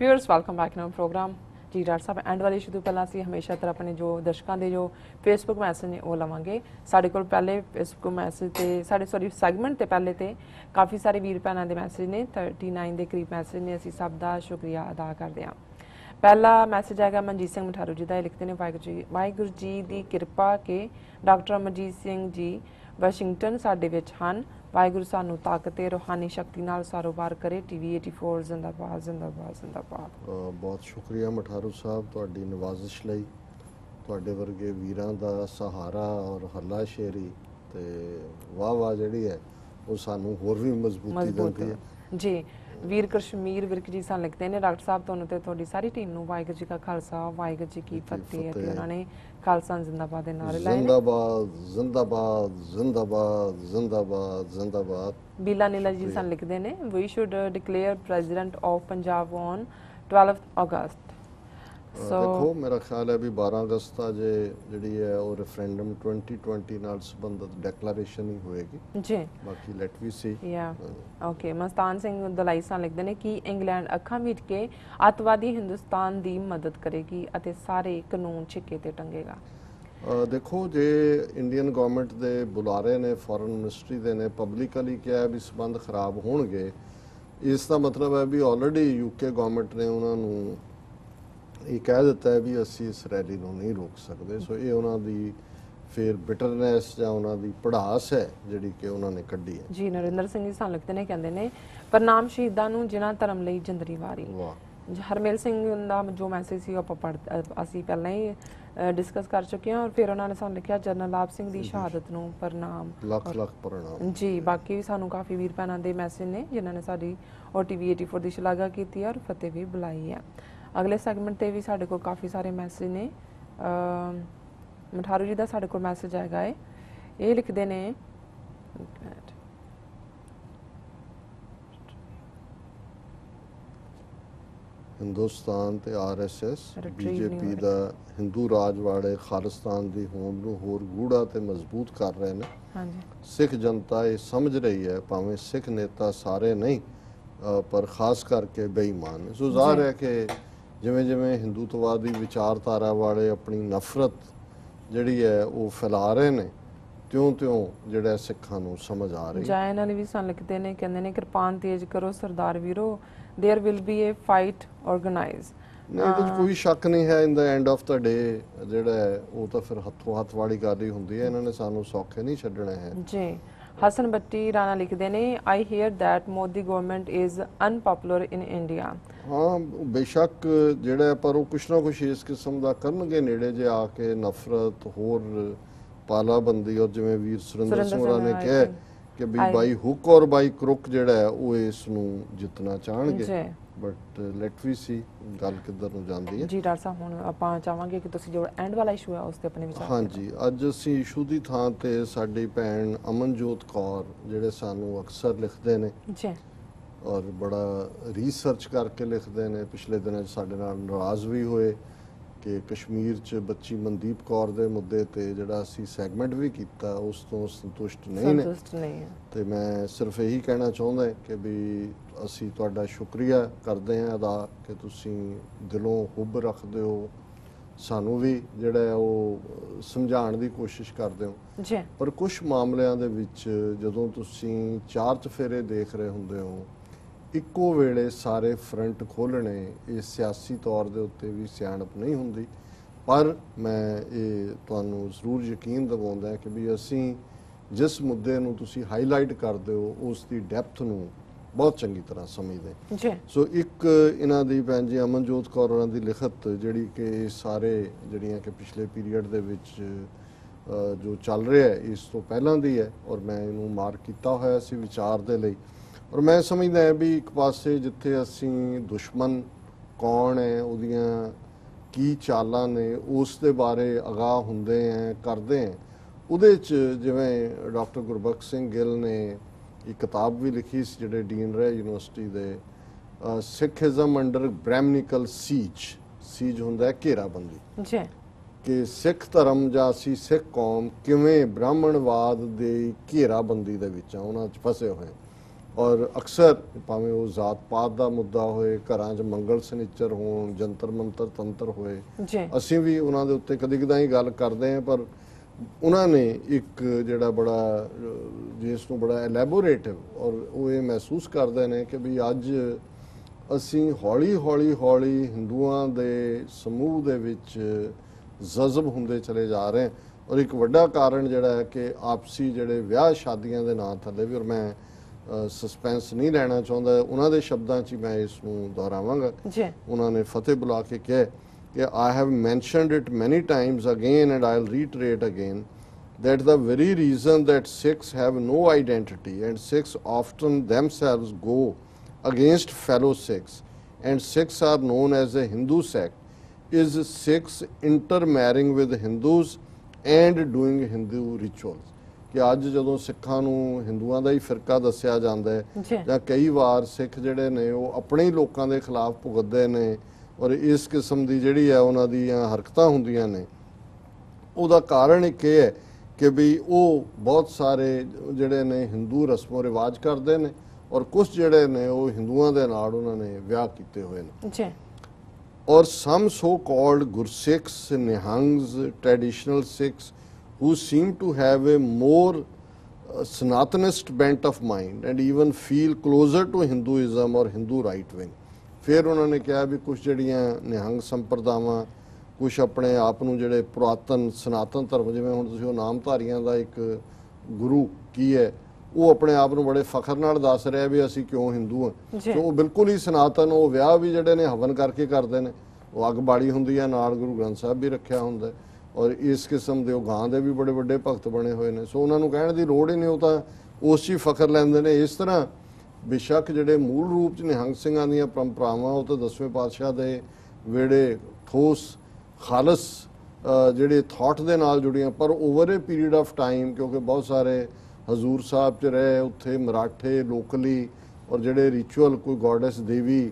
Viewers welcome back in program जी doctor साहब and वाले इशू तो पहला ਅਸੀਂ ਹਮੇਸ਼ਾ ਤਰ੍ਹਾਂ ਆਪਣੇ ਜੋ ਦਰਸ਼ਕਾਂ ਦੇ ਜੋ ਫੇਸਬੁੱਕ ਮੈਸੇਜ ਨੇ ਉਹ ਲਵਾਂਗੇ। ਸਾਡੇ ਕੋਲ ਪਹਿਲੇ ਫੇਸਬੁੱਕ ਮੈਸੇਜ ਤੇ ਸਾਡੇ ਸੌਰੀ ਸੈਗਮੈਂਟ ਤੇ ਪਹਿਲੇ ਤੇ ਕਾਫੀ ਸਾਰੇ ਵੀਰ ਭੈਣਾਂ ਦੇ ਮੈਸੇਜ ਨੇ 39 ਦੇ ਕਰੀਬ ਮੈਸੇਜ ਨੇ। ਅਸੀਂ ਸਭ ਦਾ ਸ਼ੁਕਰੀਆ ਅਦਾ ਕਰਦੇ ਹਾਂ। ਪਹਿਲਾ ਮੈਸੇਜ ਹੈਗਾ ਮਨਜੀਤ ਸਿੰਘ ਮਠਾਰੂ ਜੀ ਦਾ। ਇਹ ਲਿਖਦੇ ਨੇ ਵਾਹਿਗੁਰੂ ਜੀ ਦੀ ਕਿਰਪਾ ਕਿ ਡਾਕਟਰ ਅਮਰਜੀਤ ਸਿੰਘ ਜੀ ਵਾਸ਼ਿੰਗਟਨ ਸਾਡੇ ਵਿੱਚ ਹਨ। ਵਾਹਿਗੁਰੂ ਸਾਨੂੰ ਤਾਕਤ ਤੇ ਰੂਹਾਨੀ ਸ਼ਕਤੀ ਨਾਲ ਕਾਰੋਬਾਰ ਕਰੇ। ਟੀਵੀ 84 ਜ਼ਿੰਦਾਬਾਦ ਜ਼ਿੰਦਾਬਾਦ ਜ਼ਿੰਦਾਬਾਦ। ਬਹੁਤ ਸ਼ੁਕਰੀਆ ਮਠਾਰੂ ਸਾਹਿਬ ਤੁਹਾਡੀ ਨਵਾਜ਼ਿਸ਼ ਲਈ। ਤੁਹਾਡੇ ਵਰਗੇ ਵੀਰਾਂ ਦਾ ਸਹਾਰਾ ਔਰ ਹੱਲਾ ਸ਼ੇਰੀ ਤੇ ਵਾਹ ਵਾਹ ਜਿਹੜੀ ਹੈ ਉਹ ਸਾਨੂੰ ਹੋਰ ਵੀ ਮਜ਼ਬੂਤੀ ਦਿੰਦੀ ਹੈ ਜੀ। ਵੀਰ ਕਸ਼ਮੀਰ ਵਿਰਕ ਜੀ ਸਾਨੂੰ ਲਿਖਦੇ ਨੇ ਡਾਕਟਰ ਸਾਹਿਬ ਤੁਹਾਨੂੰ ਤੇ ਤੁਹਾਡੀ ਸਾਰੀ ਟੀਮ ਨੂੰ ਵਾਹਿਗੁਰੂ ਜੀ ਕਾ ਖਾਲਸਾ ਵਾਹਿਗੁਰੂ ਜੀ ਕੀ ਫਤਿਹ। ਤੇ ਉਹਨਾਂ ਨੇ ਖਾਲਸਾ ਜ਼ਿੰਦਾਬਾਦ ਦੇ ਨਾਰੇ ਲਾਏ ਨੇ। ਜ਼ਿੰਦਾਬਾਦ ਜ਼ਿੰਦਾਬਾਦ ਜ਼ਿੰਦਾਬਾਦ ਜ਼ਿੰਦਾਬਾਦ ਜ਼ਿੰਦਾਬਾਦ। ਬੀਲਾ ਨੀਲਾ ਜੀ ਸਾਨੂੰ ਲਿਖਦੇ ਨੇ we should declare president of Punjab on 12 August. ਦੇਖੋ ਮੇਰਾ ਖਿਆਲ ਹੈ ਵੀ 12 ਅਗਸਤ ਦਾ ਜਿਹੜੀ ਹੈ ਉਹ ਰੈਫਰੈਂਡਮ 2020 ਨਾਲ ਸੰਬੰਧਿਤ ਡੈਕਲੇਰੇਸ਼ਨ ਹੀ ਹੋਏਗੀ ਜੀ। ਬਾਕੀ ਲੈਟ ਵੀ ਸੀ ਯਾ ਓਕੇ। ਮਸਤਾਨ ਸਿੰਘ ਦਲਾਈ ਸਾਹਿਬ ਲਿਖਦੇ ਨੇ ਕਿ ਇੰਗਲੈਂਡ ਅੱਖਾਂ ਮੀਟ ਕੇ ਅੱਤਵਾਦੀ ਹਿੰਦੁਸਤਾਨ ਦੀ ਮਦਦ ਕਰੇਗੀ ਅਤੇ ਸਾਰੇ ਕਾਨੂੰਨ ਛਿੱਕੇ ਤੇ ਟੰਗੇਗਾ। ਦੇਖੋ ਜੇ ਇੰਡੀਅਨ ਗਵਰਨਮੈਂਟ ਦੇ ਬੁਲਾਰੇ ਨੇ ਫੋਰਨ ਮਿਨਿਸਟਰੀ ਦੇ ਨੇ ਪਬਲਿਕਲੀ ਕਿਹਾ ਵੀ ਸੰਬੰਧ ਖਰਾਬ ਹੋਣਗੇ, ਇਸ ਦਾ ਮਤਲਬ ਹੈ ਵੀ ਆਲਰੇਡੀ ਯੂਕੇ ਗਵਰਨਮੈਂਟ ਨੇ ਉਹਨਾਂ ਨੂੰ ਇਹ ਕਹਿ ਦਿੱਤਾ ਹੈ ਵੀ ਅਸੀਂ ਇਸ ਰੈਲੀ ਨੂੰ ਨਹੀਂ ਰੋਕ ਸਕਦੇ। ਸੋ ਇਹ ਉਹਨਾਂ ਦੀ ਫਿਰ ਬਿਟਰਨੈਸ ਜਾਂ ਉਹਨਾਂ ਦੀ ਪੜਾਸ ਹੈ ਜਿਹੜੀ ਕਿ ਉਹਨਾਂ ਨੇ ਕੱਢੀ ਹੈ ਜੀ। ਨਰਿੰਦਰ ਸਿੰਘ ਜੀ ਸਾਨੂੰ ਲਿਖਦੇ ਨੇ ਕਹਿੰਦੇ ਨੇ ਪ੍ਰਣਾਮ ਸ਼ਹੀਦਾਂ ਨੂੰ ਜਿਨ੍ਹਾਂ ਧਰਮ ਲਈ ਜਿੰਦਰੀ ਵਾਰੀ। ਹਰਮੇਲ ਸਿੰਘ ਦਾ ਜੋ ਮੈਸੇਜ ਸੀ ਆਪਾਂ ਅਸੀਂ ਪਹਿਲਾਂ ਹੀ ਡਿਸਕਸ ਕਰ ਚੁੱਕੇ ਹਾਂ। ਔਰ ਫਿਰ ਉਹਨਾਂ ਨੇ ਸਾਨੂੰ ਲਿਖਿਆ ਜਨਰਲ ਲਾਭ ਸਿੰਘ ਦੀ ਸ਼ਹਾਦਤ ਨੂੰ ਪ੍ਰਣਾਮ ਲੱਖ ਲੱਖ ਪ੍ਰਣਾਮ ਜੀ। ਬਾਕੀ ਵੀ ਸਾਨੂੰ ਕਾਫੀ ਵੀਰ ਭੈਣਾਂ ਦੇ ਮੈਸੇਜ ਨੇ ਜਿਨ੍ਹਾਂ ਨੇ ਸਾਡੀ ਔਰ ਟੀਵੀ 84 ਦੀ ਸ਼ਲਾਘਾ ਕੀਤੀ ਹੈ ਔਰ ਫਤਿਹ ਵੀ ਬੁਲਾਈ ਹੈ। ਅਗਲੇ ਸੈਗਮੈਂਟ ਤੇ ਵੀ ਸਾਡੇ ਕੋਲ ਕਾਫੀ ਸਾਰੇ ਮੈਸੇਜ ਨੇ। ਮਠਾਰੂ ਜੀ ਦਾ ਸਾਡੇ ਕੋਲ ਮੈਸੇਜ ਆਏਗਾ ਇਹ ਲਿਖਦੇ ਨੇ ਹਿੰਦੁਸਤਾਨ ਤੇ ਆਰਐਸਐਸ ਬੀਜੇਪੀ ਦਾ ਹਿੰਦੂ ਰਾਜ ਵਾਲੇ ਖਾਲਿਸਤਾਨ ਦੀ ਹੋਂਦ ਨੂੰ ਹੋਰ ਗੂੜਾ ਤੇ ਮਜ਼ਬੂਤ ਕਰ ਰਹੇ ਨੇ। ਹਾਂਜੀ। ਸਿੱਖ ਜਨਤਾ ਇਹ ਸਮਝ ਰਹੀ ਹੈ ਭਾਵੇਂ ਸਿੱਖ ਨੇਤਾ ਸਾਰੇ ਨਹੀਂ ਪਰ ਖਾਸ ਕਰਕੇ ਬੇਈਮਾਨ ਨੇ। ਸੋ ਜ਼ਾਹਰ ਹੈ ਕਿ ਜਿਵੇਂ ਜਿਵੇਂ ਹਿੰਦੂਤਵਾਦੀ ਵਿਚਾਰਧਾਰਾ ਵਾਲੇ ਆਪਣੀ ਨਫ਼ਰਤ ਜਿਹੜੀ ਹੈ ਉਹ ਫੈਲਾ ਰਹੇ ਨੇ ਤਿਉਂ ਜਿਹੜਾ ਸਿੱਖਾਂ ਨੂੰ ਸਮਝ ਆ ਰਹੀ ਹੈ। ਜਾਇਨ ਵਾਲੇ ਵੀ ਸਾਨੂੰ ਲਿਖਦੇ ਨੇ ਕਹਿੰਦੇ ਨੇ ਕਿਰਪਾਨ ਤੇਜ਼ ਕਰੋ ਸਰਦਾਰ ਵੀਰੋ there will be a fight organise. ਨਹੀਂ ਇਹਦੇ 'ਚ ਕੋਈ ਸ਼ੱਕ ਨਹੀਂ ਹੈ। ਇਨ ਦਾ ਐਂਡ ਆਫ ਦਾ ਡੇ ਜਿਹੜਾ ਹੈ ਉਹ ਤਾਂ ਫਿਰ ਹੱਥੋਂ ਹੱਥ ਵਾਲੀ ਗੱਲ ਹੀ ਹੁੰਦੀ ਹੈ। ਇਹਨਾਂ ਨੇ ਸਾਨੂੰ ਸੌਖੇ ਨਹੀਂ ਛੱਡਣਾ ਹੈ ਜੀ। ਹਸਨ ਬੱਟੀ ਰਾਣਾ ਲਿਖਦੇ ਨੇ I hear that Modi government is unpopular in India. ਹਾਂ ਬੇਸ਼ੱਕ ਜਿਹੜਾ ਪਰ ਉਹ ਕੁਛ ਨਾ ਕੁਛ ਇਸ ਕਿਸਮ ਦਾ ਕਰਨਗੇ ਨੇੜੇ ਜੇ ਆ ਕੇ ਨਫ਼ਰਤ ਹੋਰ ਪਾਲਾਬੰਦੀ। ਔਰ ਜਿਵੇਂ ਵੀਰ ਸੁਰਿੰਦਰ ਸਿੰਘ ਹੋਰਾਂ ਨੇ ਕਿਹਾ ਕਿ ਵੀ ਬਾਈ ਹੁੱਕ ਔਰ ਬਾਈ ਕਰੁੱਕ ਜਿਹੜਾ ਹੈ ਉਹ ਇਸ ਨੂੰ ਜਿੱਤਣਾ ਚਾਹਣਗੇ। ਬਟ ਲੈਟ ਵੀ ਸੀ ਗੱਲ ਕਿੱਧਰ ਨੂੰ ਜਾਂਦੀ ਹੈ ਜੀ। ਡਾਕਟਰ ਸਾਹਿਬ ਹੁਣ ਆਪਾਂ ਚਾਹਾਂਗੇ ਕਿ ਤੁਸੀਂ ਜੋ ਐਂਡ ਵਾਲਾ ਇਸ਼ੂ ਹੈ ਉਸ ਤੇ ਆਪਣੇ ਵਿਚਾਰ। ਹਾਂਜੀ ਅੱਜ ਅਸੀਂ ਇਸ਼ੂ ਦੀ ਥਾਂ ਤੇ ਸਾਡੀ ਭੈਣ ਅਮਨਜੋਤ ਕੌਰ ਜਿਹੜੇ ਸਾਨੂੰ ਅਕਸਰ ਲਿਖਦੇ ਨੇ ਜੀ ਔਰ ਬੜਾ ਰਿਸਰਚ ਕਰਕੇ ਲਿਖਦੇ ਨੇ। ਪਿਛਲੇ ਦਿਨਾਂ 'ਚ ਸਾਡੇ ਨਾਲ ਨਾਰਾਜ਼ ਵੀ ਹੋਏ ਕਿ ਕਸ਼ਮੀਰ 'ਚ ਬੱਚੀ ਮਨਦੀਪ ਕੌਰ ਦੇ ਮੁੱਦੇ ਤੇ ਜਿਹੜਾ ਅਸੀਂ ਸੈਗਮੈਂਟ ਵੀ ਕੀਤਾ ਉਸ ਤੋਂ ਸੰਤੁਸ਼ਟ ਨਹੀਂ ਨੇ। ਤੇ ਮੈਂ ਸਿਰਫ ਇਹੀ ਕਹਿਣਾ ਚਾਹੁੰਦਾ ਕਿ ਵੀ ਅਸੀਂ ਤੁਹਾਡਾ ਸ਼ੁਕਰੀਆ ਕਰਦੇ ਹਾਂ ਅਦਾ ਕਿ ਤੁਸੀਂ ਦਿਲੋਂ ਹੁੱਬ ਰੱਖਦੇ ਹੋ, ਸਾਨੂੰ ਵੀ ਜਿਹੜਾ ਉਹ ਸਮਝਾਉਣ ਦੀ ਕੋਸ਼ਿਸ਼ ਕਰਦੇ ਹੋ ਜੀ। ਪਰ ਕੁਝ ਮਾਮਲਿਆਂ ਦੇ ਵਿੱਚ ਜਦੋਂ ਤੁਸੀਂ ਚਾਰ ਚਫੇਰੇ ਦੇਖ ਰਹੇ ਹੁੰਦੇ ਹੋ ਇੱਕੋ ਵੇਲੇ ਸਾਰੇ ਫਰੰਟ ਖੋਲ੍ਹਣੇ ਇਹ ਸਿਆਸੀ ਤੌਰ ਦੇ ਉੱਤੇ ਵੀ ਸਿਆਣਪ ਨਹੀਂ ਹੁੰਦੀ। ਪਰ ਮੈਂ ਇਹ ਤੁਹਾਨੂੰ ਜ਼ਰੂਰ ਯਕੀਨ ਦਿਵਾਉਂਦਾ ਕਿ ਵੀ ਅਸੀਂ ਜਿਸ ਮੁੱਦੇ ਨੂੰ ਤੁਸੀਂ ਹਾਈਲਾਈਟ ਕਰਦੇ ਹੋ ਉਸ ਦੀ ਡੈਪਥ ਨੂੰ ਬਹੁਤ ਚੰਗੀ ਤਰ੍ਹਾਂ ਸਮਝਦੇ ਜੀ। ਸੋ ਇੱਕ ਇਹਨਾਂ ਦੀ ਭੈਣ ਜੀ ਅਮਨਜੋਤ ਕੌਰ ਹੋਰਾਂ ਦੀ ਲਿਖਤ ਜਿਹੜੀ ਕਿ ਸਾਰੇ ਜਿਹੜੀਆਂ ਕਿ ਪਿਛਲੇ ਪੀਰੀਅਡ ਦੇ ਵਿੱਚ ਜੋ ਚੱਲ ਰਿਹਾ ਇਸ ਤੋਂ ਪਹਿਲਾਂ ਦੀ ਹੈ ਔਰ ਮੈਂ ਇਹਨੂੰ ਮਾਰਕ ਕੀਤਾ ਹੋਇਆ ਸੀ ਵਿਚਾਰ ਦੇ ਲਈ। ਔਰ ਮੈਂ ਸਮਝਦਾ ਹਾਂ ਵੀ ਇੱਕ ਪਾਸੇ ਜਿੱਥੇ ਅਸੀਂ ਦੁਸ਼ਮਣ ਕੌਣ ਹੈ ਉਹਦੀਆਂ ਕੀ ਚਾਲਾਂ ਨੇ ਉਸ ਦੇ ਬਾਰੇ ਅਗਾਹ ਹੁੰਦੇ ਹੈ ਕਰਦੇ ਹੈ ਉਹਦੇ 'ਚ ਜਿਵੇਂ ਡਾਕਟਰ ਗੁਰਬਖਸ਼ ਸਿੰਘ ਗਿੱਲ ਨੇ ਇੱਕ ਕਿਤਾਬ ਵੀ ਲਿਖੀ ਸੀ ਜਿਹੜੇ ਡੀਨ ਰਹੇ ਯੂਨੀਵਰਸਿਟੀ ਦੇ ਸਿੱਖਿਜ਼ਮ ਅੰਡਰ ਬ੍ਰਹਿਮਨਿਕਲ ਸੀਜ ਹੁੰਦਾ ਹੈ ਘੇਰਾਬੰਦੀ ਜੀ ਕਿ ਸਿੱਖ ਧਰਮ ਜਾਂ ਅਸੀਂ ਸਿੱਖ ਕੌਮ ਕਿਵੇਂ ਬ੍ਰਾਹਮਣਵਾਦ ਦੇ ਘੇਰਾਬੰਦੀ ਦੇ ਵਿੱਚ ਉਹਨਾਂ 'ਚ ਫਸੇ ਹੋਏ ਔਰ ਅਕਸਰ ਭਾਵੇਂ ਉਹ ਜ਼ਾਤ ਪਾਤ ਦਾ ਮੁੱਦਾ ਹੋਏ, ਘਰਾਂ 'ਚ ਮੰਗਲ ਸਨੀਚਰ ਹੋਣ, ਜੰਤਰ ਮੰਤਰ ਤੰਤਰ ਹੋਏ, ਅਸੀਂ ਵੀ ਉਹਨਾਂ ਦੇ ਉੱਤੇ ਕਦੀ ਕਦਾਈ ਗੱਲ ਕਰਦੇ ਹਾਂ, ਪਰ ਉਹਨਾਂ ਨੇ ਇੱਕ ਜਿਹੜਾ ਬੜਾ ਜਿਸ ਨੂੰ ਬੜਾ ਐਲੈਬੋਰੇਟਿਵ ਔਰ ਉਹ ਇਹ ਮਹਿਸੂਸ ਕਰਦੇ ਨੇ ਕਿ ਵੀ ਅੱਜ ਅਸੀਂ ਹੌਲੀ ਹੌਲੀ ਹੌਲੀ ਹਿੰਦੂਆਂ ਦੇ ਸਮੂਹ ਦੇ ਵਿੱਚ ਜਜ਼ਬ ਹੁੰਦੇ ਚਲੇ ਜਾ ਰਹੇ ਹਾਂ। ਔਰ ਇੱਕ ਵੱਡਾ ਕਾਰਨ ਜਿਹੜਾ ਹੈ ਕਿ ਆਪਸੀ ਜਿਹੜੇ ਵਿਆਹ ਸ਼ਾਦੀਆਂ ਦੇ ਨਾਂ ਥੱਲੇ ਵੀ, ਔਰ ਮੈਂ ਸਸਪੈਂਸ ਨਹੀਂ ਲੈਣਾ ਚਾਹੁੰਦਾ, ਉਹਨਾਂ ਦੇ ਸ਼ਬਦਾਂ 'ਚ ਹੀ ਮੈਂ ਇਸ ਨੂੰ ਦੁਹਰਾਵਾਂਗਾ। ਉਹਨਾਂ ਨੇ ਫਤਿਹ ਬੁਲਾ ਕੇ ਕਿਹਾ ਕਿ I have mentioned it many times again and I'll reiterate again that the very reason that Sikhs have no identity and Sikhs often themselves go against fellow Sikhs and Sikhs are known as a Hindu sect is Sikhs intermarrying with Hindus and doing Hindu rituals। ਕਿ ਅੱਜ ਜਦੋਂ ਸਿੱਖਾਂ ਨੂੰ ਹਿੰਦੂਆਂ ਦਾ ਹੀ ਫਿਰਕਾ ਦੱਸਿਆ ਜਾਂਦਾ ਹੈ ਜਾਂ ਕਈ ਵਾਰ ਸਿੱਖ ਜਿਹੜੇ ਨੇ ਉਹ ਆਪਣੇ ਹੀ ਲੋਕਾਂ ਦੇ ਖਿਲਾਫ ਭੁਗਤਦੇ ਨੇ ਔਰ ਇਸ ਕਿਸਮ ਦੀ ਜਿਹੜੀ ਹੈ ਉਹਨਾਂ ਦੀਆਂ ਹਰਕਤਾਂ ਹੁੰਦੀਆਂ ਨੇ, ਉਹਦਾ ਕਾਰਨ ਇੱਕ ਇਹ ਹੈ ਕਿ ਵੀ ਉਹ ਬਹੁਤ ਸਾਰੇ ਜਿਹੜੇ ਨੇ ਹਿੰਦੂ ਰਸਮੋ ਰਿਵਾਜ ਕਰਦੇ ਨੇ ਔਰ ਕੁਝ ਜਿਹੜੇ ਨੇ ਉਹ ਹਿੰਦੂਆਂ ਦੇ ਨਾਲ ਉਹਨਾਂ ਨੇ ਵਿਆਹ ਕੀਤੇ ਹੋਏ ਨੇ। ਔਰ some so called Gursikhs, Nihangs, traditional Sikhs who seem to have a more Sanatanist bent of mind and even feel closer to Hinduism or Hindu right wing। ਫਿਰ ਉਹਨਾਂ ਨੇ ਕਿਹਾ ਵੀ ਕੁਝ ਜਿਹੜੀਆਂ ਨਿਹੰਗ ਸੰਪਰਦਾਵਾਂ, ਕੁਝ ਆਪਣੇ ਆਪ ਨੂੰ ਜਿਹੜੇ ਪੁਰਾਤਨ ਸਨਾਤਨ ਧਰਮ, ਜਿਵੇਂ ਹੁਣ ਤੁਸੀਂ ਉਹ ਨਾਮਧਾਰੀਆਂ ਦਾ ਇੱਕ ਗੁਰੂ ਕੀ ਹੈ, ਉਹ ਆਪਣੇ ਆਪ ਨੂੰ ਬੜੇ ਫਖਰ ਨਾਲ ਦੱਸ ਰਿਹਾ ਵੀ ਅਸੀਂ ਕਿਉਂ ਹਿੰਦੂ ਹਾਂ, ਸੋ ਉਹ ਬਿਲਕੁਲ ਹੀ ਸਨਾਤਨ। ਉਹ ਵਿਆਹ ਵੀ ਜਿਹੜੇ ਨੇ ਹਵਨ ਕਰਕੇ ਕਰਦੇ ਨੇ, ਉਹ ਅੱਗ ਬਾੜੀ ਹੁੰਦੀ ਹੈ, ਨਾਲ ਗੁਰੂ ਗ੍ਰੰਥ ਸਾਹਿਬ ਵੀ ਰੱਖਿਆ ਹੁੰਦਾ ਔਰ ਇਸ ਕਿਸਮ ਦੇ ਉਹ ਗਾਂ ਦੇ ਵੀ ਬੜੇ ਵੱਡੇ ਭਗਤ ਬਣੇ ਹੋਏ ਨੇ। ਸੋ ਉਹਨਾਂ ਨੂੰ ਕਹਿਣ ਦੀ ਲੋੜ ਹੀ ਨਹੀਂ, ਉਹ ਤਾਂ ਉਸ 'ਚ ਹੀ ਫਖਰ ਲੈਂਦੇ ਨੇ। ਇਸ ਤਰ੍ਹਾਂ ਬੇਸ਼ੱਕ ਜਿਹੜੇ ਮੂਲ ਰੂਪ 'ਚ ਨਿਹੰਗ ਸਿੰਘਾਂ ਦੀਆਂ ਪਰੰਪਰਾਵਾਂ ਉਹ ਤਾਂ 10ਵੇਂ ਪਾਤਸ਼ਾਹ ਦੇ ਵੇੜੇ ਠੋਸ ਖਾਲਸ ਜਿਹੜੇ ਥਾਟ ਦੇ ਨਾਲ ਜੁੜੀਆਂ, ਪਰ over A period of time ਕਿਉਂਕਿ ਬਹੁਤ ਸਾਰੇ ਹਜ਼ੂਰ ਸਾਹਿਬ 'ਚ ਰਹੇ, ਉੱਥੇ ਮਰਾਠੇ ਲੋਕਲੀ ਔਰ ਜਿਹੜੇ ਰਿਚੁਅਲ ਕੋਈ ਗੋਡੈਸ ਦੇਵੀ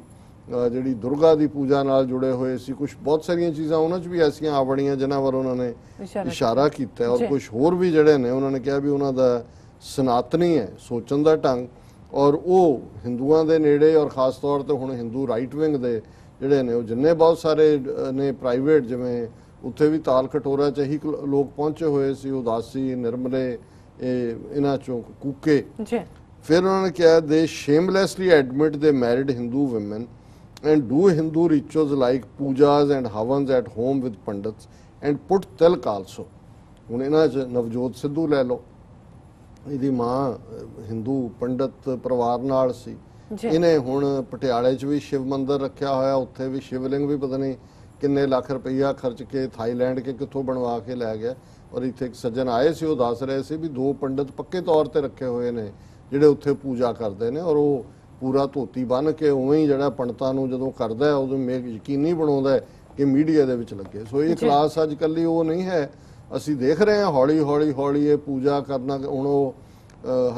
ਜਿਹੜੀ ਦੁਰਗਾ ਦੀ ਪੂਜਾ ਨਾਲ ਜੁੜੇ ਹੋਏ ਸੀ, ਕੁਝ ਬਹੁਤ ਸਾਰੀਆਂ ਚੀਜ਼ਾਂ ਉਹਨਾਂ 'ਚ ਵੀ ਐਸੀਆਂ ਆ ਬੜੀਆਂ ਜਿਨ੍ਹਾਂ ਵੱਲ ਉਹਨਾਂ ਨੇ ਇਸ਼ਾਰਾ ਕੀਤਾ ਔਰ ਕੁਝ ਹੋਰ ਵੀ ਜਿਹੜੇ ਨੇ ਉਹਨਾਂ ਨੇ ਕਿਹਾ ਵੀ ਉਹਨਾਂ ਦਾ ਸਨਾਤਨੀ ਹੈ ਸੋਚਣ ਦਾ ਢੰਗ ਔਰ ਉਹ ਹਿੰਦੂਆਂ ਦੇ ਨੇੜੇ ਔਰ ਖਾਸ ਤੌਰ ਤੇ ਹੁਣ ਹਿੰਦੂ ਰਾਈਟ ਵਿੰਗ ਦੇ ਜਿਹੜੇ ਨੇ ਉਹ ਜਿੰਨੇ ਬਹੁਤ ਸਾਰੇ ਨੇ ਪ੍ਰਾਈਵੇਟ, ਜਿਵੇਂ ਉੱਥੇ ਵੀ ਤਾਲ ਕਟੋਰਾ 'ਚ ਹੀ ਲੋਕ ਪਹੁੰਚੇ ਹੋਏ ਸੀ, ਉਦਾਸੀ, ਨਿਰਮਲੇ, ਇਹਨਾਂ 'ਚੋਂ ਕੂਕੇ। ਫਿਰ ਉਹਨਾਂ ਨੇ ਕਿਹਾ ਦੇ ਸ਼ੇਮਲੈਸਲੀ ਐਡਮਿਟ ਦੇ married Hindu woman and do Hindu rituals like pujas and havans at home with pandits and put tilk also। ਹੁਣ ਇਹਨਾਂ 'ਚ ਨਵਜੋਤ ਸਿੱਧੂ ਲੈ ਲਓ, ਇਹਦੀ ਮਾਂ ਹਿੰਦੂ ਪੰਡਤ ਪਰਿਵਾਰ ਨਾਲ ਸੀ, ਇਹਨੇ ਹੁਣ ਪਟਿਆਲੇ 'ਚ ਵੀ ਸ਼ਿਵ ਮੰਦਿਰ ਰੱਖਿਆ ਹੋਇਆ, ਉੱਥੇ ਵੀ ਸ਼ਿਵਲਿੰਗ ਵੀ ਪਤਾ ਨਹੀਂ ਕਿੰਨੇ ਲੱਖ ਰੁਪਈਆ ਖਰਚ ਕੇ ਥਾਈਲੈਂਡ ਕੇ ਕਿੱਥੋਂ ਬਣਵਾ ਕੇ ਲੈ ਗਿਆ। ਔਰ ਇੱਥੇ ਇੱਕ ਸੱਜਣ ਆਏ ਸੀ, ਉਹ ਦੱਸ ਰਹੇ ਸੀ ਵੀ 2 ਪੰਡਤ ਪੱਕੇ ਤੌਰ ਤੇ ਰੱਖੇ ਹੋਏ ਨੇ ਜਿਹੜੇ ਉੱਥੇ ਪੂਜਾ ਕਰਦੇ ਨੇ ਔਰ ਉਹ ਪੂਰਾ ਧੋਤੀ ਬੰਨ੍ਹ ਕੇ ਉਵੇਂ ਹੀ ਜਿਹੜਾ ਪੰਡਤਾਂ ਨੂੰ ਜਦੋਂ ਕਰਦਾ ਉਦੋਂ ਯਕੀਨੀ ਬਣਾਉਂਦਾ ਕਿ ਮੀਡੀਆ ਦੇ ਵਿੱਚ ਲੱਗੇ। ਸੋ ਇਹ ਕਲਾਸ ਅੱਜ ਕੱਲ੍ਹ ਉਹ ਨਹੀਂ ਹੈ, ਅਸੀਂ ਦੇਖ ਰਹੇ ਹਾਂ ਹੌਲੀ ਹੌਲੀ ਹੌਲੀ ਇਹ ਪੂਜਾ ਕਰਨਾ। ਹੁਣ ਉਹ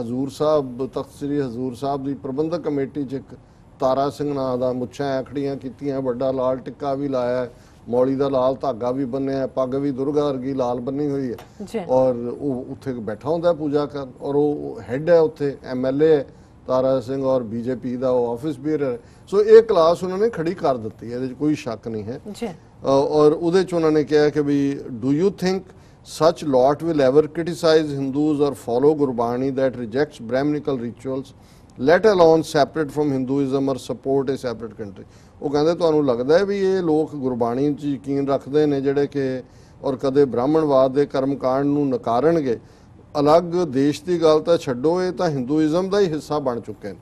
ਹਜ਼ੂਰ ਸਾਹਿਬ, ਤਖਤ ਸ੍ਰੀ ਹਜ਼ੂਰ ਸਾਹਿਬ ਦੀ ਪ੍ਰਬੰਧਕ ਕਮੇਟੀ 'ਚ ਇੱਕ ਤਾਰਾ ਸਿੰਘ ਨਾਂ ਦਾ, ਮੁੱਛਾਂ ਐਖੜੀਆਂ ਕੀਤੀਆਂ, ਵੱਡਾ ਲਾਲ ਟਿੱਕਾ ਵੀ ਲਾਇਆ, ਮੌਲੀ ਦਾ ਲਾਲ ਧਾਗਾ ਵੀ ਬੰਨਿਆ, ਪੱਗ ਵੀ ਦੁਰਗਾ ਵਰਗੀ ਲਾਲ ਬੰਨੀ ਹੋਈ ਹੈ ਔਰ ਉਹ ਉੱਥੇ ਬੈਠਾ ਹੁੰਦਾ ਪੂਜਾ ਕਰਨ ਔਰ ਉਹ ਹੈੱਡ ਹੈ ਉੱਥੇ, MLA ਹੈ ਤਾਰਾ ਸਿੰਘ ਔਰ BJP ਦਾ ਉਹ ਆਫਿਸ ਬੀਅਰਰ। ਸੋ ਇਹ ਕਲਾਸ ਉਹਨਾਂ ਨੇ ਖੜੀ ਕਰ ਦਿੱਤੀ, ਇਹਦੇ 'ਚ ਕੋਈ ਸ਼ੱਕ ਨਹੀਂ ਹੈ। ਔਰ ਉਹਦੇ 'ਚ ਉਹਨਾਂ ਨੇ ਕਿਹਾ ਕਿ ਵੀ do you think such lot will ever criticize Hindus or follow Gurbani that rejects Brahminical rituals, let alone separate from Hinduism or support a separate country। ਉਹ ਕਹਿੰਦੇ ਤੁਹਾਨੂੰ ਲੱਗਦਾ ਹੈ ਵੀ ਇਹ ਲੋਕ ਗੁਰਬਾਣੀ 'ਚ ਯਕੀਨ ਰੱਖਦੇ ਨੇ ਜਿਹੜੇ ਕਿ ਔਰ ਕਦੇ ਬ੍ਰਾਹਮਣਵਾਦ ਦੇ ਕਰਮਕਾਂਡ ਨੂੰ ਨਕਾਰਨਗੇ, ਅਲੱਗ ਦੇਸ਼ ਦੀ ਗੱਲ ਤਾਂ ਛੱਡੋ, ਇਹ ਤਾਂ ਹਿੰਦੂਇਜ਼ਮ ਦਾ ਹੀ ਹਿੱਸਾ ਬਣ ਚੁੱਕੇ ਨੇ।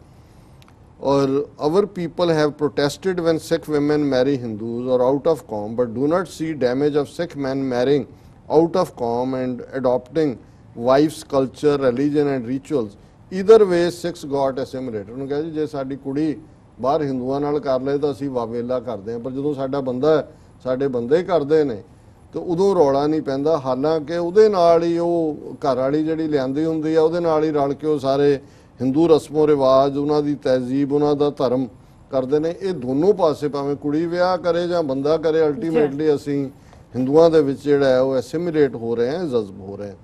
ਔਰ our people have protested when Sikh women marry Hindus or out of qawm, but do not see damage of Sikh men marrying out of qawm and adopting wife's culture, religion and rituals। Either way Sikhs got assimilated। ਉਹਨੂੰ ਕਿਹਾ ਜੀ ਜੇ ਸਾਡੀ ਕੁੜੀ ਬਾਹਰ ਹਿੰਦੂਆਂ ਨਾਲ ਕਰ ਲਏ ਤਾਂ ਅਸੀਂ ਵਾਵੇਲਾ ਕਰਦੇ ਹਾਂ, ਪਰ ਜਦੋਂ ਸਾਡਾ ਬੰਦਾ ਸਾਡੇ ਬੰਦੇ ਕਰਦੇ ਨੇ ਤੇ ਉਦੋਂ ਰੌਲਾ ਨਹੀਂ ਪੈਂਦਾ। ਹਾਲਾਂਕਿ ਉਹਦੇ ਨਾਲ ਹੀ ਉਹ ਘਰ ਵਾਲੀ ਜਿਹੜੀ ਲਿਆਂਦੀ ਹੁੰਦੀ ਆ ਉਹਦੇ ਨਾਲ ਹੀ ਰਲ ਕੇ ਉਹ ਸਾਰੇ ਹਿੰਦੂ ਰਸਮੋ ਰਿਵਾਜ, ਉਹਨਾਂ ਦੀ ਤਹਿਜ਼ੀਬ, ਉਹਨਾਂ ਦਾ ਧਰਮ ਕਰਦੇ ਨੇ। ਇਹ ਦੋਨੋਂ ਪਾਸੇ ਭਾਵੇਂ ਕੁੜੀ ਵਿਆਹ ਕਰੇ ਜਾਂ ਬੰਦਾ ਕਰੇ, ਅਲਟੀਮੇਟਲੀ ਅਸੀਂ ਹਿੰਦੂਆਂ ਦੇ ਵਿੱਚ ਜਿਹੜਾ ਹੈ ਉਹ ਐਸਿਮੀਲੇਟ ਹੋ ਰਹੇ ਹਾਂ, ਜਜ਼ਬ ਹੋ ਰਹੇ ਹਾਂ।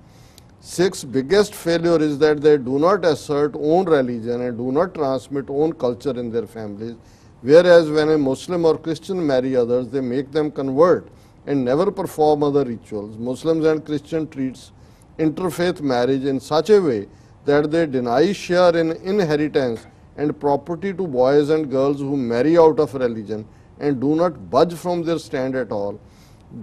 Sikhs' biggest failure is that they do not assert own religion and do not transmit own culture in their families, whereas when a Muslim or Christian marry others, they make them convert and never perform other rituals. Muslims and Christian treats interfaith marriage in such a way that they deny share in inheritance and property to boys and girls who marry out of religion and do not budge from their stand at all.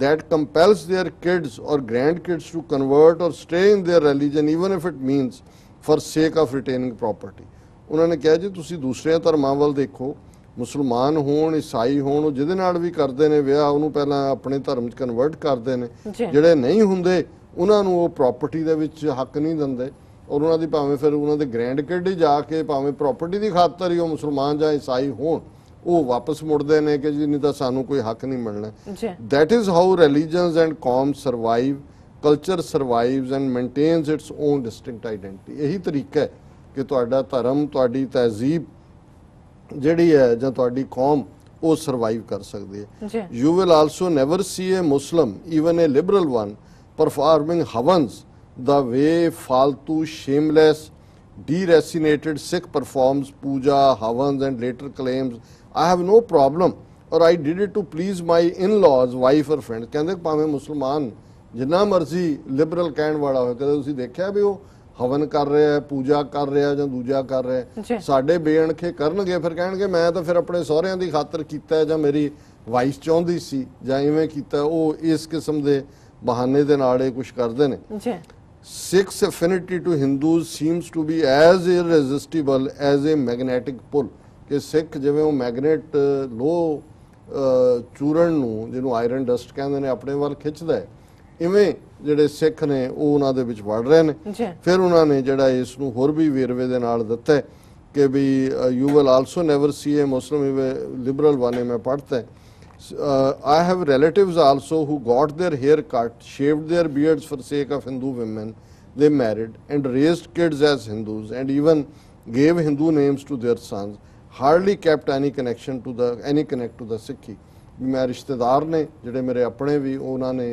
That compels their kids or grandkids to convert or stay in their religion even if it means for sake of retaining property. ਉਹਨਾਂ ਨੇ ਕਿਹਾ ਜੀ ਤੁਸੀਂ ਦੂਸਰੇ ਧਰਮਾਂ ਵੱਲ ਦੇਖੋ, ਮੁਸਲਮਾਨ ਹੋਣ ਈਸਾਈ ਹੋਣ, ਉਹ ਜਿਹਦੇ ਨਾਲ ਵੀ ਕਰਦੇ ਨੇ ਵਿਆਹ ਉਹਨੂੰ ਪਹਿਲਾਂ ਆਪਣੇ ਧਰਮ 'ਚ ਕਨਵਰਟ ਕਰਦੇ ਨੇ, ਜਿਹੜੇ ਨਹੀਂ ਹੁੰਦੇ ਉਹਨਾਂ ਨੂੰ ਉਹ ਪ੍ਰਾਪਰਟੀ ਦੇ ਵਿੱਚ ਹੱਕ ਨਹੀਂ ਦਿੰਦੇ ਔਰ ਉਹਨਾਂ ਦੀ ਭਾਵੇਂ ਫਿਰ ਉਹਨਾਂ ਦੇ ਗ੍ਰੈਂਡ ਕਿਡ ਹੀ ਜਾ ਕੇ ਭਾਵੇਂ ਪ੍ਰਾਪਰਟੀ ਦੀ ਖਾਤਰ ਹੀ ਉਹ ਮੁਸਲਮਾਨ ਜਾਂ ਈਸਾਈ ਹੋਣ ਉਹ ਵਾਪਸ ਮੁੜਦੇ ਨੇ ਕਿ ਜੀ ਨਹੀਂ ਤਾਂ ਸਾਨੂੰ ਕੋਈ ਹੱਕ ਨਹੀਂ ਮਿਲਣਾ। That is how religions and coms survive, culture survives and maintains its own distinct identity। ਇਹੀ ਤਰੀਕਾ ਹੈ ਕਿ ਤੁਹਾਡਾ ਧਰਮ, ਤੁਹਾਡੀ ਤਹਿਜ਼ੀਬ ਜਿਹੜੀ ਹੈ ਜਾਂ ਤੁਹਾਡੀ ਕੌਮ ਉਹ ਸਰਵਾਈਵ ਕਰ ਸਕਦੀ ਹੈ। You will also never see a Muslim, even a liberal one, performing havans the way faltu, shameless, deracinated Sikh performs puja, havans and later claims I have no problem or I did it to please my in-laws, wife or friends। ਕਹਿੰਦੇ ਭਾਵੇਂ ਮੁਸਲਮਾਨ ਜਿੰਨਾ ਮਰਜ਼ੀ Liberal ਕਹਿਣ ਵਾਲਾ ਹੋਵੇ, ਕਦੇ ਤੁਸੀਂ ਦੇਖਿਆ ਵੀ ਉਹ ਹਵਨ ਕਰ ਰਿਹਾ, ਪੂਜਾ ਕਰ ਰਿਹਾ ਜਾਂ ਦੂਜਾ ਕਰ ਰਿਹਾ, ਸਾਡੇ ਬੇਅਣਖੇ ਕਰਨਗੇ ਫਿਰ ਕਹਿਣਗੇ ਮੈਂ ਤਾਂ ਫਿਰ ਆਪਣੇ ਸਹੁਰਿਆਂ ਦੀ ਖਾਤਰ ਕੀਤਾ ਜਾਂ ਮੇਰੀ ਵਾਈਫ ਚਾਹੁੰਦੀ ਸੀ ਜਾਂ ਇਵੇਂ ਕੀਤਾ। ਉਹ ਇਸ ਕਿਸਮ ਦੇ ਬਹਾਨੇ ਦੇ ਨਾਲ ਇਹ ਕੁਝ ਕਰਦੇ ਨੇ। Sikhs' affinity to Hindus seems to be as irresistible as a magnetic pull। ਕਿ ਸਿੱਖ ਜਿਵੇਂ ਉਹ ਮੈਗਨੇਟ ਲੋਹ ਚੂਰਨ ਨੂੰ ਜਿਹਨੂੰ ਆਇਰਨ ਡਸਟ ਕਹਿੰਦੇ ਨੇ ਆਪਣੇ ਵੱਲ ਖਿੱਚਦਾ ਹੈ, ਇਵੇਂ ਜਿਹੜੇ ਸਿੱਖ ਨੇ ਉਹ ਉਹਨਾਂ ਦੇ ਵਿੱਚ ਵੜ ਰਹੇ ਨੇ। ਫਿਰ ਉਹਨਾਂ ਨੇ ਜਿਹੜਾ ਇਸ ਨੂੰ ਹੋਰ ਵੀ ਵੇਰਵੇ ਦੇ ਨਾਲ ਦਿੱਤਾ ਹੈ ਕਿ ਵੀ you will also never see a Muslim liberal ਵਾਲੇ ਮੈਂ ਪੜ੍ਹਤਾ ਹੈ। I have relatives also who got their hair cut, shaved their beards for sake of Hindu women they married and raised kids as Hindus and even gave Hindu names to their sons, hardly kept any connection to the Sikhi। ਮੈਂ ਰਿਸ਼ਤੇਦਾਰ ਨੇ ਜਿਹੜੇ ਮੇਰੇ ਆਪਣੇ ਵੀ ਉਹਨਾਂ ਨੇ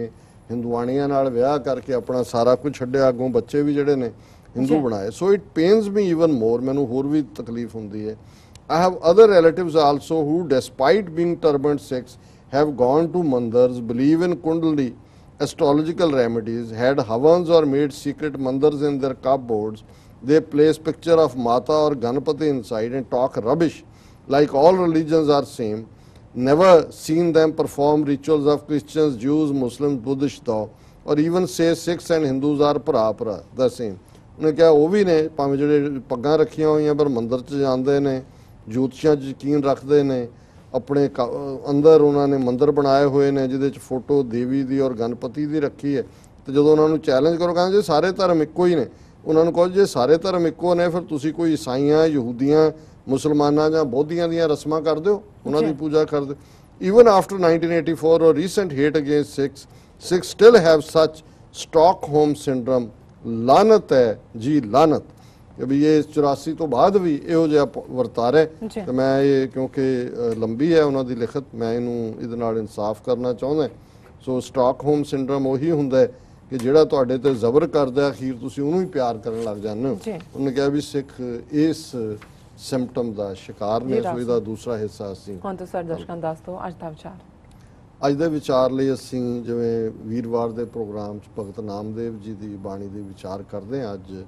ਹਿੰਦੂਆਣੀਆਂ ਨਾਲ ਵਿਆਹ ਕਰਕੇ ਆਪਣਾ ਸਾਰਾ ਕੁਝ ਛੱਡਿਆ, ਅੱਗੋਂ ਬੱਚੇ ਵੀ ਜਿਹੜੇ ਨੇ ਹਿੰਦੂ ਬਣਾਏ। So it pains me even more, ਮੈਨੂੰ ਹੋਰ ਵੀ ਤਕਲੀਫ ਹੁੰਦੀ ਹੈ। I have other relatives also who, despite being turbaned Sikhs, have gone to mandars, believe in Kundalini, astrological remedies, had havans or made secret mandars in their cupboards. They place picture of Mata or Ganpati inside and talk rubbish like all religions are same. Never seen them perform rituals of Christians, Jews, Muslims, Buddhists though, or even say Sikhs and Hindus are ਭਰਾ the same। ਉਹਨੇ ਕਿਹਾ ਉਹ ਵੀ ਨੇ ਭਾਵੇਂ ਜਿਹੜੇ ਪੱਗਾਂ ਰੱਖੀਆਂ ਹੋਈਆਂ ਪਰ ਮੰਦਰ 'ਚ ਜਾਂਦੇ ਨੇ, ਜੋਤਸ਼ੀਆਂ 'ਚ ਯਕੀਨ ਰੱਖਦੇ ਨੇ, ਆਪਣੇ ਅੰਦਰ ਉਹਨਾਂ ਨੇ ਮੰਦਰ ਬਣਾਏ ਹੋਏ ਨੇ ਜਿਹਦੇ 'ਚ ਫੋਟੋ ਦੇਵੀ ਦੀ ਔਰ ਗਣਪਤੀ ਦੀ ਰੱਖੀ ਹੈ। ਤੇ ਜਦੋਂ ਉਹਨਾਂ ਨੂੰ ਚੈਲੰਜ ਕਰੋ ਕਹਿੰਦੇ ਸਾਰੇ ਧਰਮ ਇੱਕੋ ਹੀ ਨੇ, ਉਹਨਾਂ ਨੂੰ ਕਹੋ ਜੇ ਸਾਰੇ ਧਰਮ ਇੱਕੋ ਨੇ ਫਿਰ ਤੁਸੀਂ ਕੋਈ ਈਸਾਈਆਂ, ਯਹੂਦੀਆਂ, ਮੁਸਲਮਾਨਾਂ ਜਾਂ ਬੋਧੀਆਂ ਦੀਆਂ ਰਸਮਾਂ ਕਰਦੇ ਹੋ, ਉਹਨਾਂ ਦੀ ਪੂਜਾ ਕਰਦੇ ਹੋ। Even after 1984 or recent hate against Sikhs still have such Stockholm syndrome। ਲਾਨਤ ਹੈ ਜੀ, ਲਾਨਤ ਕਿ ਵੀ ਇਹ 84 ਤੋਂ ਬਾਅਦ ਵੀ ਇਹੋ ਜਿਹਾ ਵਰਤਾਰਾ ਹੈ। ਤੇ ਮੈਂ ਇਹ ਕਿਉਂਕਿ ਲੰਬੀ ਹੈ ਉਹਨਾਂ ਦੀ ਲਿਖਤ, ਮੈਂ ਇਹਨੂੰ ਇਹਦੇ ਨਾਲ ਇਨਸਾਫ ਕਰਨਾ ਚਾਹੁੰਦਾ। ਸੋ ਸਟਾਕਹੋਮ ਸਿੰਡਰਮ ਉਹੀ ਹੁੰਦਾ ਹੈ ਕਿ ਜਿਹੜਾ ਤੁਹਾਡੇ ਤੇ ਜ਼ਬਰ ਕਰਦਾ ਅਖੀਰ ਤੁਸੀਂ ਉਹਨੂੰ ਹੀ ਪਿਆਰ ਕਰਨ ਲੱਗ ਜਾਂਦੇ ਹੋ। ਉਹਨੇ ਕਿਹਾ ਵੀ ਸਿੱਖ ਇਸ ਸਿੰਪਟਮ ਦਾ ਸ਼ਿਕਾਰ ਨੇ। ਸੋ ਇਹਦਾ ਦੂਸਰਾ ਹਿੱਸਾ ਅਸੀਂ ਹੁਣ ਤੁਸੀਂ ਦਰਸ਼ਕਾਂ ਦੱਸ ਦਿਓ ਅੱਜ ਦਾ ਵਿਚਾਰ। ਅੱਜ ਦੇ ਵਿਚਾਰ ਲਈ ਅਸੀਂ ਜਿਵੇਂ ਵੀਰਵਾਰ ਦੇ ਪ੍ਰੋਗਰਾਮ 'ਚ ਭਗਤ ਨਾਮਦੇਵ ਜੀ ਦੀ ਬਾਣੀ ਦੇ ਵਿਚਾਰ ਕਰਦੇ ਹਾਂ। ਅੱਜ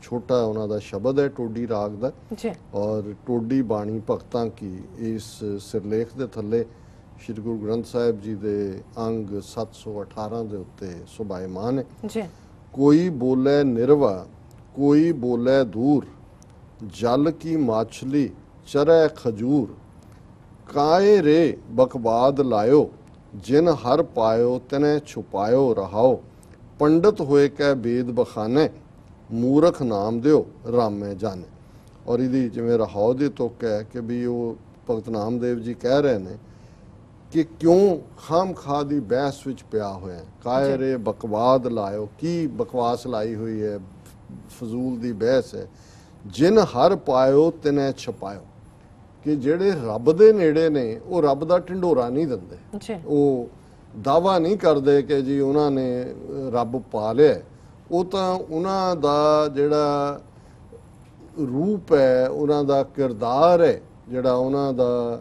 ਛੋਟਾ ਉਹਨਾਂ ਦਾ ਸ਼ਬਦ ਹੈ ਟੋਡੀ ਰਾਗ ਦਾ, ਔਰ ਟੋਡੀ ਬਾਣੀ ਭਗਤਾਂ ਕੀ ਇਸ ਸਿਰਲੇਖ ਦੇ ਥੱਲੇ ਸ਼੍ਰੀ ਗੁਰੂ ਗ੍ਰੰਥ ਸਾਹਿਬ ਜੀ ਦੇ ਅੰਗ 718 ਦੇ ਉੱਤੇ ਸੁਭਾਇਮਾਨ ਹੈ। ਕੋਈ ਬੋਲੇ ਨਿਰਵਾ, ਕੋਈ ਬੋਲੇ ਦੂਰ, ਜਲ ਕੀ ਮਾਛਲੀ ਚਰੈ ਖਜੂਰ, ਕਾਏ ਰੇ ਬਕਵਾਦ ਲਾਇਓ, ਜਿਨ ਹਰ ਪਾਇਓ ਤਨੇ ਛੁਪਾਇਓ ਰਹਾਓ, ਪੰਡਤ ਹੋਏ ਕੈ ਬੇਦ ਬਖਾਨੇ, ਮੂਰਖ ਨਾਮ ਦਿਓ ਰਾਮੇ ਜਾਣੇ। ਔਰ ਇਹਦੀ ਜਿਵੇਂ ਰਹਾਓ ਦੀ ਤੁਕ ਹੈ ਕਿ ਵੀ ਉਹ ਭਗਤ ਨਾਮਦੇਵ ਜੀ ਕਹਿ ਰਹੇ ਨੇ ਕਿ ਕਿਉਂ ਖਾਮ ਖਾ ਦੀ ਬਹਿਸ ਵਿੱਚ ਪਿਆ ਹੋਇਆ, ਕਾਏ ਰੇ ਬਕਵਾਦ ਲਾਇਓ, ਕੀ ਬਕਵਾਸ ਲਾਈ ਹੋਈ ਹੈ, ਫਜ਼ੂਲ ਦੀ ਬਹਿਸ ਹੈ। ਜਿਨ ਹਰ ਪਾਇਓ ਤਿਨੇ ਛਪਾਇਓ, ਕਿ ਜਿਹੜੇ ਰੱਬ ਦੇ ਨੇੜੇ ਨੇ ਉਹ ਰੱਬ ਦਾ ਢਿੰਡੋਰਾ ਨਹੀਂ ਦਿੰਦੇ, ਉਹ ਦਾਵਾ ਨਹੀਂ ਕਰਦੇ ਕਿ ਜੀ ਉਹਨਾਂ ਨੇ ਰੱਬ ਪਾ ਲਿਆ, ਉਹ ਤਾਂ ਉਹਨਾਂ ਦਾ ਜਿਹੜਾ ਰੂਪ ਹੈ, ਉਹਨਾਂ ਦਾ ਕਿਰਦਾਰ ਹੈ, ਜਿਹੜਾ ਉਹਨਾਂ ਦਾ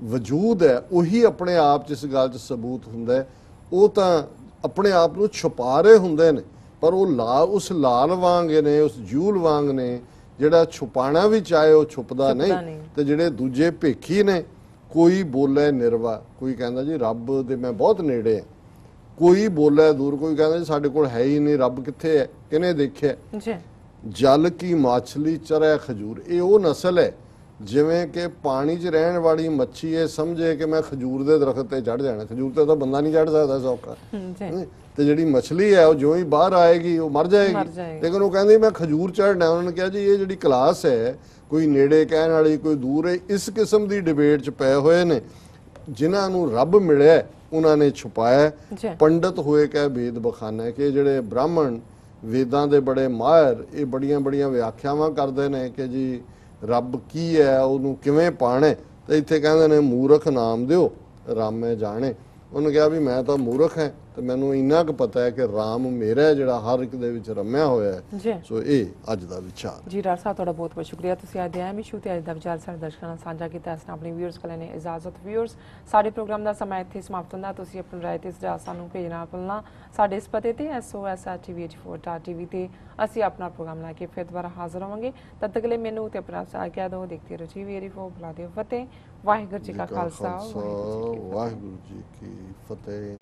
ਵਜੂਦ ਹੈ, ਉਹੀ ਆਪਣੇ ਆਪ 'ਚ ਇਸ ਗੱਲ 'ਚ ਸਬੂਤ ਹੁੰਦਾ ਹੈ। ਉਹ ਤਾਂ ਆਪਣੇ ਆਪ ਨੂੰ ਛੁਪਾ ਰਹੇ ਹੁੰਦੇ ਨੇ, ਪਰ ਉਹ ਉਸ ਲਾਲ ਵਾਂਗ ਨੇ, ਉਸ ਜੂਲ ਵਾਂਗ ਨੇ, ਜਿਹੜਾ ਛੁਪਾਣਾ ਵੀ ਚਾਹੇ ਉਹ ਛੁਪਦਾ ਨਹੀਂ। ਤੇ ਜਿਹੜੇ ਦੂਜੇ ਭੇਖੀ ਨੇ, ਕੋਈ ਬੋਲੇ ਨਿਰਵਾ, ਕੋਈ ਕਹਿੰਦਾ ਜੀ ਰੱਬ ਦੇ ਮੈਂ ਬਹੁਤ ਨੇੜੇ ਆ, ਕੋਈ ਬੋਲੇ ਦੂਰ, ਕੋਈ ਕਹਿੰਦਾ ਜੀ ਸਾਡੇ ਕੋਲ ਹੈ ਹੀ ਨਹੀਂ, ਰੱਬ ਕਿੱਥੇ ਹੈ, ਕਿਹਨੇ ਦੇਖਿਆ। ਜਲ ਕੀ ਮਾਛਲੀ ਚਰੈ ਖਜੂਰ, ਇਹ ਉਹ ਨਸਲ ਹੈ ਜਿਵੇਂ ਕਿ ਪਾਣੀ 'ਚ ਰਹਿਣ ਵਾਲੀ ਮੱਛੀ ਇਹ ਸਮਝੇ ਕਿ ਮੈਂ ਖਜੂਰ ਦੇ ਦਰਖਤ ਤੇ ਚੜ ਜਾਣਾ। ਖਜੂਰ ਤੇ ਤਾਂ ਬੰਦਾ ਨਹੀਂ ਚੜ ਸਕਦਾ ਸੌਖਾ, ਤੇ ਜਿਹੜੀ ਮੱਛਲੀ ਹੈ ਉਹ ਜਿਉਂ ਹੀ ਬਾਹਰ ਆਏਗੀ ਉਹ ਮਰ ਜਾਏਗੀ। ਲੇਕਿਨ ਉਹ ਕਹਿੰਦੀ ਮੈਂ ਖਜੂਰ ਚੜਨਾ। ਉਹਨਾਂ ਨੇ ਕਿਹਾ ਜੀ ਇਹ ਜਿਹੜੀ ਕਲਾਸ ਹੈ, ਕੋਈ ਨੇੜੇ ਕਹਿਣ ਵਾਲੀ, ਕੋਈ ਦੂਰ ਹੈ, ਇਸ ਕਿਸਮ ਦੀ ਡਿਬੇਟ 'ਚ ਪਏ ਹੋਏ ਨੇ। ਜਿਨ੍ਹਾਂ ਨੂੰ ਰੱਬ ਮਿਲਿਆ ਉਹਨਾਂ ਨੇ ਛੁਪਾਇਆ। ਪੰਡਤ ਹੋਏ ਕਹਿ ਵੇਦ ਬਖਾਨਾ, ਕਿ ਜਿਹੜੇ ਬ੍ਰਾਹਮਣ ਵੇਦਾਂ ਦੇ ਬੜੇ ਮਾਹਿਰ, ਇਹ ਬੜੀਆਂ ਬੜੀਆਂ ਵਿਆਖਿਆਵਾਂ ਕਰਦੇ ਨੇ ਕਿ ਜੀ ਰੱਬ ਕੀ ਹੈ, ਉਹਨੂੰ ਕਿਵੇਂ ਪਾਣੇ। ਤੇ ਇੱਥੇ ਕਹਿੰਦੇ ਨੇ ਮੂਰਖ ਨਾਮ ਦਿਓ ਰਾਮੇ ਜਾਣੇ। ਉਹਨੇ ਕਿਹਾ ਵੀ ਮੈਂ ਤਾਂ ਮੂਰਖ ਹਾਂ ਤੇ ਮੈਨੂੰ ਇੰਨਾ ਕੁ ਪਤਾ ਹੈ ਕਿ ਰਾਮ ਮੇਰਾ ਜਿਹੜਾ ਹਰ ਇੱਕ ਦੇ ਵਿੱਚ ਰਮਿਆ ਹੋਇਆ ਹੈ। ਸੋ ਇਹ ਅੱਜ ਦਾ ਵਿਚਾਰ ਜੀ। ਡਾਕਟਰ ਸਾਹਿਬ ਤੁਹਾਡਾ ਬਹੁਤ ਬਹੁਤ ਸ਼ੁਕਰੀਆ, ਤੁਸੀਂ ਅੱਜ ਦੇ ਅਹਿਮ ਇਸ਼ੂ ਤੇ ਅੱਜ ਦਾ ਵਿਚਾਰ ਸਾਡੇ ਦਰਸ਼ਕਾਂ ਨਾਲ ਸਾਂਝਾ ਕੀਤਾ। ਇਸ ਨਾਲ ਆਪਣੇ ਵਿਊਅਰਸ ਕੋਲ ਨੇ ਇਜਾਜ਼ਤ। ਵਿਊਅਰਸ, ਸਾਡੇ ਪ੍ਰੋਗਰਾਮ ਦਾ ਸਮਾਂ ਇੱਥੇ ਸਮਾਪਤ ਹੁੰਦਾ। ਤੁਸੀਂ ਆਪਣੀ ਰਾਏ ਤੇ ਸੁਝਾਅ ਸਾਨੂੰ ਭੇਜਣਾ ਭੁੱਲਣਾ। ਸਾਡੇ ਇਸ ਪਤੇ ਤੇ sos@tvh4.tv ਤੇ ਅਸੀਂ ਆਪਣਾ ਪ੍ਰੋਗਰਾਮ ਲੈ ਕੇ ਫਿਰ ਦੁਬਾਰਾ ਹਾਜ਼ਰ ਹੋਵਾਂਗੇ। ਤਦ ਤੱਕ ਲਈ ਮੈਨੂੰ ਤੇ ਆਪਣਾ ਆਗਿਆ ਦਿਓ। ਦੇਖਦੇ ਰਹੋ ਜੀ ਵੇਰੀ4 ਬੁਲਾ ਦਿਓ ਫਤਿਹ। ਵਾਹਿਗੁਰੂ ਜੀ ਕਾ ਖਾਲਸਾ, ਵਾਹਿਗੁਰੂ ਜੀ ਕੀ ਫਤਿਹ।